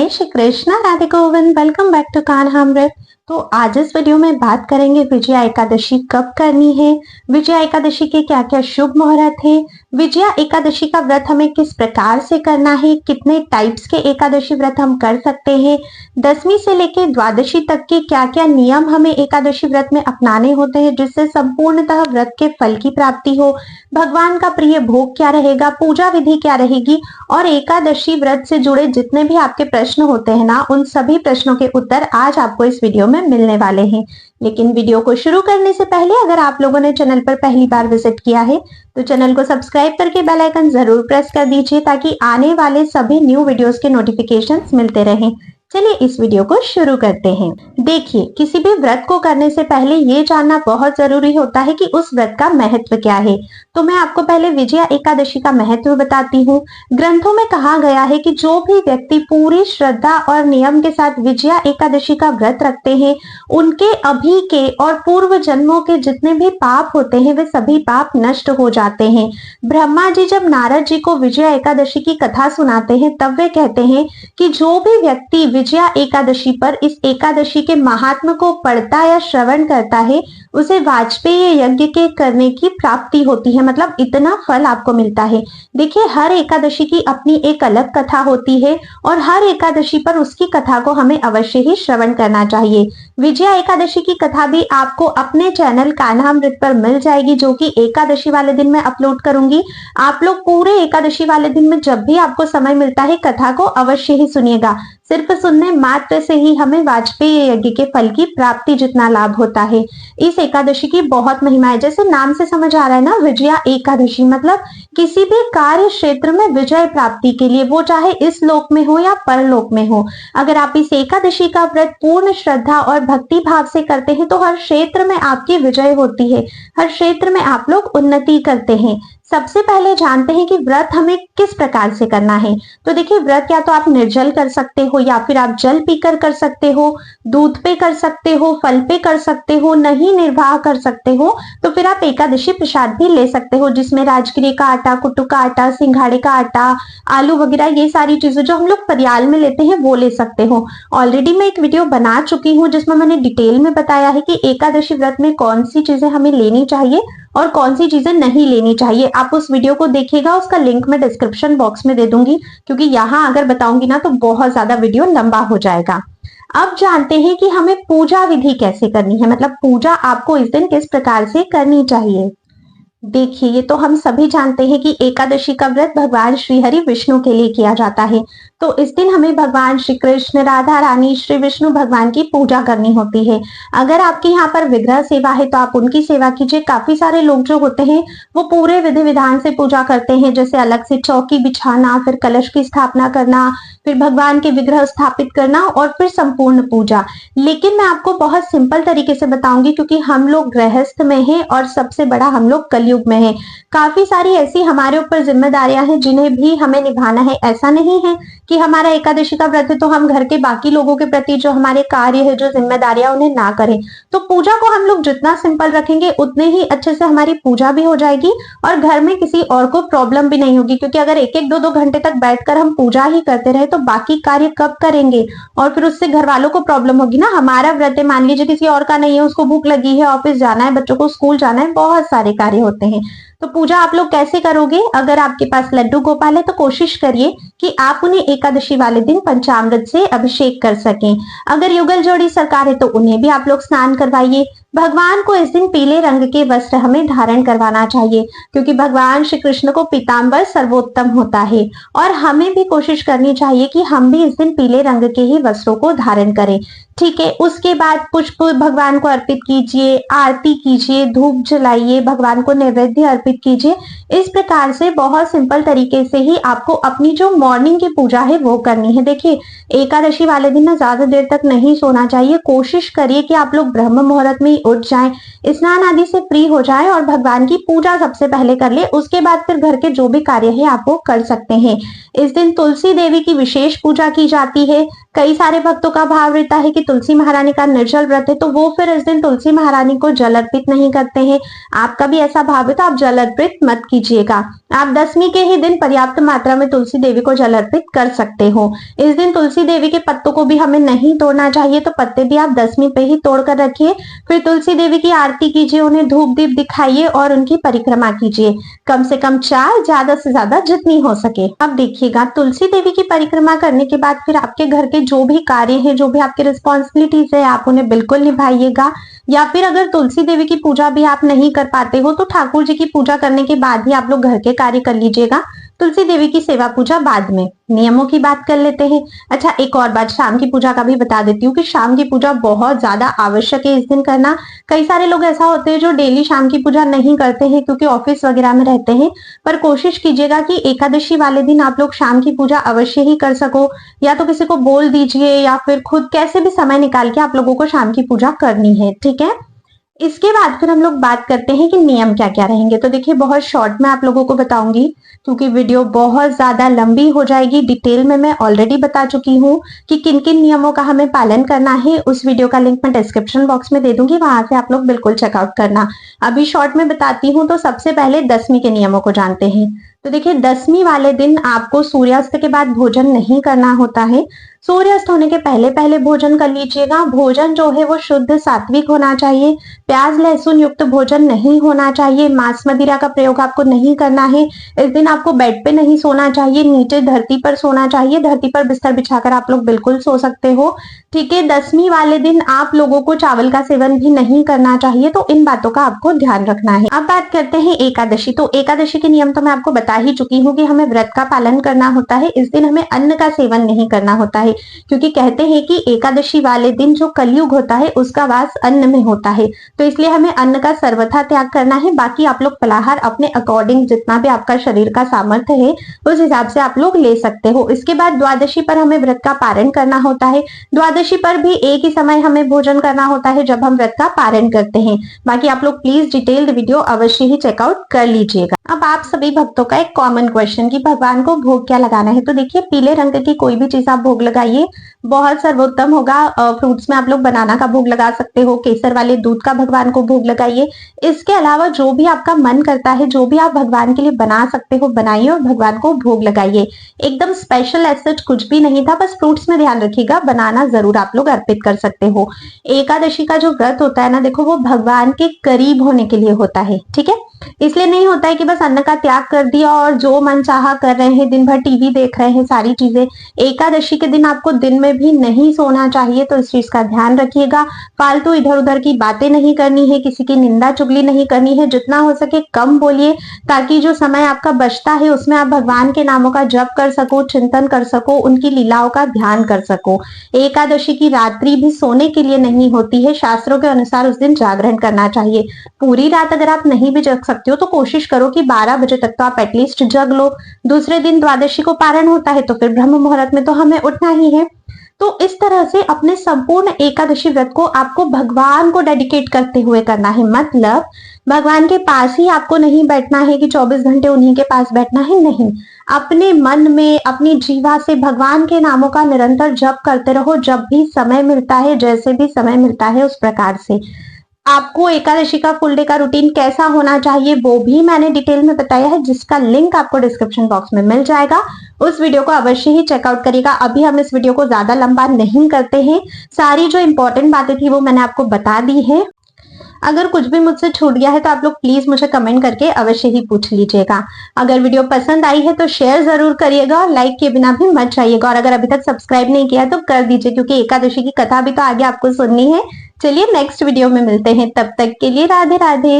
जय Shri Krishna, Radhe Govind. Welcome back to Kanhamrit. तो आज इस वीडियो में बात करेंगे विजया एकादशी कब करनी है, विजया एकादशी के क्या क्या शुभ मुहूर्त है, विजया एकादशी का व्रत हमें किस प्रकार से करना है, कितने टाइप्स के एकादशी व्रत हम कर सकते हैं, दसवीं से लेकर द्वादशी तक के क्या क्या नियम हमें एकादशी व्रत में अपनाने होते हैं जिससे संपूर्णतः व्रत के फल की प्राप्ति हो, भगवान का प्रिय भोग क्या रहेगा, पूजा विधि क्या रहेगी और एकादशी व्रत से जुड़े जितने भी आपके प्रश्न होते हैं ना, उन सभी प्रश्नों के उत्तर आज आपको इस वीडियो में मिलने वाले हैं। लेकिन वीडियो को शुरू करने से पहले अगर आप लोगों ने चैनल पर पहली बार विजिट किया है तो चैनल को सब्सक्राइब करके बेल आइकन जरूर प्रेस कर दीजिए ताकि आने वाले सभी न्यू वीडियोस के नोटिफिकेशंस मिलते रहें। चलिए इस वीडियो को शुरू करते हैं। देखिए, किसी भी व्रत को करने से पहले ये जानना बहुत जरूरी होता है कि उस व्रत का महत्व क्या है। तो मैं आपको पहले विजया एकादशी का महत्व बताती हूँ। ग्रंथों में कहा गया है कि जो भी व्यक्ति पूरी श्रद्धा और नियम के साथ विजया एकादशी का व्रत रखते हैं, उनके अभी के और पूर्व जन्मों के जितने भी पाप होते हैं वे सभी पाप नष्ट हो जाते हैं। ब्रह्मा जी जब नारद जी को विजया एकादशी की कथा सुनाते हैं तब वे कहते हैं कि जो भी व्यक्ति विजया एकादशी पर इस एकादशी के महात्म को पढ़ता या श्रवण करता है उसे वाजपेयी यज्ञ के करने की प्राप्ति होती है। मतलब इतना फल आपको मिलता है। देखिए, हर एकादशी की अपनी एक अलग कथा होती है और हर एकादशी पर उसकी कथा को हमें अवश्य ही श्रवण करना चाहिए। विजया एकादशी की कथा भी आपको अपने चैनल कान्हामृत पर मिल जाएगी, जो कि एकादशी वाले दिन मैं अपलोड करूंगी। आप लोग पूरे एकादशी वाले दिन में जब भी आपको समय मिलता है कथा को अवश्य ही सुनिएगा। सिर्फ सुनने मात्र से ही हमें वाजपेयी यज्ञ के फल की प्राप्ति जितना लाभ होता है। इस एकादशी की बहुत महिमा है। जैसे नाम से समझ आ रहा है ना, विजया एकादशी मतलब किसी भी कार्य क्षेत्र में विजय प्राप्ति के लिए, वो चाहे इस लोक में हो या परलोक में हो। अगर आप इस एकादशी का व्रत पूर्ण श्रद्धा और भक्ति भाव से करते हैं तो हर क्षेत्र में आपकी विजय होती है, हर क्षेत्र में आप लोग उन्नति करते हैं। सबसे पहले जानते हैं कि व्रत हमें किस प्रकार से करना है। तो देखिए, व्रत या तो आप निर्जल कर सकते हो या फिर आप जल पीकर कर सकते हो, दूध पे कर सकते हो, फल पे कर सकते हो, नहीं निर्वाह कर सकते हो तो फिर आप एकादशी प्रसाद भी ले सकते हो, जिसमें राजगिरी का आटा, कुट्टू का आटा, सिंघाड़े का आटा, आलू वगैरह ये सारी चीजें जो हम लोग फरियाल में लेते हैं वो ले सकते हो। ऑलरेडी मैं एक वीडियो बना चुकी हूँ जिसमें मैंने डिटेल में बताया है कि एकादशी व्रत में कौन सी चीजें हमें लेनी चाहिए और कौन सी चीजें नहीं लेनी चाहिए। आप उस वीडियो को देखिएगा, उसका लिंक मैं डिस्क्रिप्शन बॉक्स में दे दूंगी, क्योंकि यहाँ अगर बताऊंगी ना तो बहुत ज्यादा वीडियो लंबा हो जाएगा। अब जानते हैं कि हमें पूजा विधि कैसे करनी है, मतलब पूजा आपको इस दिन किस प्रकार से करनी चाहिए। देखिए, ये तो हम सभी जानते हैं कि एकादशी का व्रत भगवान श्री हरि विष्णु के लिए किया जाता है। तो इस दिन हमें भगवान श्री कृष्ण, राधा रानी, श्री विष्णु भगवान की पूजा करनी होती है। अगर आपके यहाँ पर विग्रह सेवा है तो आप उनकी सेवा कीजिए। काफी सारे लोग जो होते हैं वो पूरे विधि विधान से पूजा करते हैं, जैसे अलग से चौकी बिछाना, फिर कलश की स्थापना करना, फिर भगवान के विग्रह स्थापित करना और फिर संपूर्ण पूजा। लेकिन मैं आपको बहुत सिंपल तरीके से बताऊंगी क्योंकि हम लोग गृहस्थ में हैं और सबसे बड़ा हम लोग कलयुग में हैं। काफी सारी ऐसी हमारे ऊपर जिम्मेदारियां हैं जिन्हें भी हमें निभाना है। ऐसा नहीं है कि हमारा एकादशी का व्रत है तो हम घर के बाकी लोगों के प्रति जो हमारे कार्य है, जो जिम्मेदारियां, उन्हें ना करें। तो पूजा को हम लोग जितना सिंपल रखेंगे उतने ही अच्छे से हमारी पूजा भी हो जाएगी और घर में किसी और को प्रॉब्लम भी नहीं होगी। क्योंकि अगर एक एक दो दो घंटे तक बैठकर हम पूजा ही करते रहे तो बाकी कार्य कब करेंगे और फिर उससे घर वालों को प्रॉब्लम होगी ना। हमारा व्रत है, मान लीजिए किसी और का नहीं है, उसको भूख लगी है, ऑफिस जाना है, बच्चों को स्कूल जाना है, बहुत सारे कार्य होते हैं। तो पूजा आप लोग कैसे करोगे? अगर आपके पास लड्डू गोपाल है तो कोशिश करिए कि आप उन्हें एकादशी वाले दिन पंचामृत से अभिषेक कर सकें। अगर युगल जोड़ी सरकार है तो उन्हें भी आप लोग स्नान करवाइए। भगवान को इस दिन पीले रंग के वस्त्र हमें धारण करवाना चाहिए, क्योंकि भगवान श्री कृष्ण को पीतांबर सर्वोत्तम होता है और हमें भी कोशिश करनी चाहिए कि हम भी इस दिन पीले रंग के ही वस्त्रों को धारण करें। ठीक है, उसके बाद पुष्प भगवान को अर्पित कीजिए, आरती कीजिए, धूप जलाइए, भगवान को नैवेद्य अर्पित कीजिए। इस प्रकार से बहुत सिंपल तरीके से ही आपको अपनी जो मॉर्निंग की पूजा है वो करनी है। देखिए, एकादशी वाले दिन ना ज्यादा देर तक नहीं सोना चाहिए। कोशिश करिए कि आप लोग ब्रह्म मुहूर्त में उठ जाएं, स्नान आदि से फ्री हो जाएं और भगवान की पूजा सबसे पहले कर ले। उसके बाद फिर घर के जो भी कार्य है आप वो कर सकते हैं। इस दिन तुलसी देवी की विशेष पूजा की जाती है। कई सारे भक्तों का भाव रहता है कि तुलसी महारानी का निर्जल व्रत है, तो वो फिर इस दिन तुलसी महारानी को जल अर्पित नहीं करते हैं। आपका भी ऐसा भाव है तो आप जल अर्पित मत कीजिएगा। आप दशमी के ही दिन पर्याप्त मात्रा में तुलसी देवी को जल अर्पित कर सकते हो। इस दिन तुलसी देवी के पत्तों को भी हमें नहीं तोड़ना चाहिए, तो पत्ते भी आप दशमी पे ही तोड़ कर रखिए। फिर तुलसी देवी की आरती कीजिए, उन्हें धूप दीप दिखाइए और उनकी परिक्रमा कीजिए। कम से कम 4, ज्यादा से ज्यादा जितनी हो सके। अब देखिएगा, तुलसी देवी की परिक्रमा करने के बाद फिर आपके घर के जो भी कार्य है, जो भी आपके रिस्पॉन्सिबिलिटीज है, आप उन्हें बिल्कुल निभाइएगा। या फिर अगर तुलसी देवी की पूजा भी आप नहीं कर पाते हो तो ठाकुर जी की पूजा करने के बाद ही आप लोग घर के कार्य कर लीजिएगा। तुलसी देवी की सेवा पूजा बाद में। नियमों की बात कर लेते हैं। अच्छा, एक और बात शाम की पूजा का भी बता देती हूँ कि शाम की पूजा बहुत ज्यादा आवश्यक है इस दिन करना। कई सारे लोग ऐसा होते हैं जो डेली शाम की पूजा नहीं करते हैं क्योंकि ऑफिस वगैरह में रहते हैं, पर कोशिश कीजिएगा कि एकादशी वाले दिन आप लोग शाम की पूजा अवश्य ही कर सको। या तो किसी को बोल दीजिए या फिर खुद कैसे भी समय निकाल के आप लोगों को शाम की पूजा करनी है, ठीक है। इसके बाद फिर हम लोग बात करते हैं कि नियम क्या क्या रहेंगे। तो देखिए, बहुत शॉर्ट में आप लोगों को बताऊंगी क्योंकि वीडियो बहुत ज्यादा लंबी हो जाएगी। डिटेल में मैं ऑलरेडी बता चुकी हूँ कि किन किन नियमों का हमें पालन करना है। उस वीडियो का लिंक मैं डिस्क्रिप्शन बॉक्स में दे दूंगी, वहां से आप लोग बिल्कुल चेकआउट करना। अभी शॉर्ट में बताती हूँ। तो सबसे पहले दशमी के नियमों को जानते हैं। तो देखिए, दशमी वाले दिन आपको सूर्यास्त के बाद भोजन नहीं करना होता है। सूर्यास्त होने के पहले पहले भोजन कर लीजिएगा। भोजन जो है वो शुद्ध सात्विक होना चाहिए। प्याज लहसुन युक्त भोजन नहीं होना चाहिए। मांस मदिरा का प्रयोग आपको नहीं करना है। इस दिन आपको बेड पे नहीं सोना चाहिए, नीचे धरती पर सोना चाहिए। धरती पर बिस्तर बिछाकर आप लोग बिल्कुल सो सकते हो, ठीक है। दशमी वाले दिन आप लोगों को चावल का सेवन भी नहीं करना चाहिए, तो इन बातों का आपको ध्यान रखना है। अब बात करते हैं एकादशी। तो एकादशी के नियम तो मैं आपको बता ही चुकी हूँ कि हमें व्रत का पालन करना होता है। इस दिन हमें अन्न का सेवन नहीं करना होता है क्योंकि कहते हैं कि एकादशी वाले दिन जो कलयुग होता है उसका वास अन्न में होता है, तो इसलिए हमें अन्न का सर्वथा त्याग करना है। बाकी आप लोग फलाहार अपने अकॉर्डिंग जितना भी आपका शरीर का सामर्थ्य है उस हिसाब से आप लोग ले सकते हो। इसके बाद द्वादशी पर हमें व्रत का पारण करना होता है। द्वादशी पर भी एक ही समय हमें भोजन करना होता है जब हम व्रत का पारण करते हैं। बाकी आप लोग प्लीज डिटेल्ड वीडियो अवश्य ही चेकआउट कर लीजिएगा। अब आप सभी भक्तों का एक कॉमन क्वेश्चन कि भगवान को भोग क्या लगाना है। तो देखिए, पीले रंग की कोई भी चीज आप भोग लगाइए, बहुत सर्वोत्तम होगा। फ्रूट्स में आप लोग बनाना का भोग लगा सकते हो, केसर वाले दूध का भगवान को भोग लगाइए। इसके अलावा जो भी आपका मन करता है, जो भी आप भगवान के लिए बना सकते हो बनाइए और भगवान को भोग लगाइए। एकदम स्पेशल ऐसा कुछ भी नहीं था, बस फ्रूट्स में ध्यान रखिएगा, बनाना जरूर आप लोग अर्पित कर सकते हो। एकादशी का जो व्रत होता है ना, देखो वो भगवान के करीब होने के लिए होता है, ठीक है। इसलिए नहीं होता है कि बस अन्न का त्याग कर दिया और जो मन चाहा कर रहे हैं, दिन भर टीवी देख रहे हैं, सारी चीजें। एकादशी के दिन आपको दिन में भी नहीं सोना चाहिए, तो इस चीज का ध्यान रखिएगा। फालतू इधर उधर की बातें नहीं करनी है, किसी की निंदा चुगली नहीं करनी है। जितना हो सके कम बोलिए, ताकि जो समय आपका बचता है उसमें आप भगवान के नामों का जप कर सको, चिंतन कर सको, उनकी लीलाओं का ध्यान कर सको। एकादशी की रात्रि भी सोने के लिए नहीं होती है, शास्त्रों के अनुसार उस दिन जागरण करना चाहिए। पूरी रात अगर आप नहीं भी जग सकते हो तो कोशिश करो कि 12 बजे तक तो आप एटलीस्ट जग लो। दूसरे दिन द्वादशी को पारण होता है तो फिर ब्रह्म मुहूर्त में तो हमें उठना ही है। तो इस तरह से अपने संपूर्ण एकादशी व्रत को आपको भगवान को डेडिकेट करते हुए करना है। मतलब भगवान के पास ही आपको नहीं बैठना है कि 24 घंटे उन्हीं के पास बैठना है, नहीं। अपने मन में, अपनी जीवा से भगवान के नामों का निरंतर जप करते रहो, जब भी समय मिलता है, जैसे भी समय मिलता है उस प्रकार से। आपको एकादशी का फुल डे का रूटीन कैसा होना चाहिए वो भी मैंने डिटेल में बताया है, जिसका लिंक आपको डिस्क्रिप्शन बॉक्स में मिल जाएगा। उस वीडियो को अवश्य ही चेकआउट करिएगा। अभी हम इस वीडियो को ज्यादा लंबा नहीं करते हैं, सारी जो इंपॉर्टेंट बातें थी वो मैंने आपको बता दी है। अगर कुछ भी मुझसे छूट गया है तो आप लोग प्लीज मुझे कमेंट करके अवश्य ही पूछ लीजिएगा। अगर वीडियो पसंद आई है तो शेयर जरूर करिएगा और लाइक किए बिना भी मत जाइएगा। और अगर अभी तक सब्सक्राइब नहीं किया तो कर दीजिए, क्योंकि एकादशी की कथा भी तो आगे आपको सुननी है। चलिए नेक्स्ट वीडियो में मिलते हैं, तब तक के लिए राधे राधे।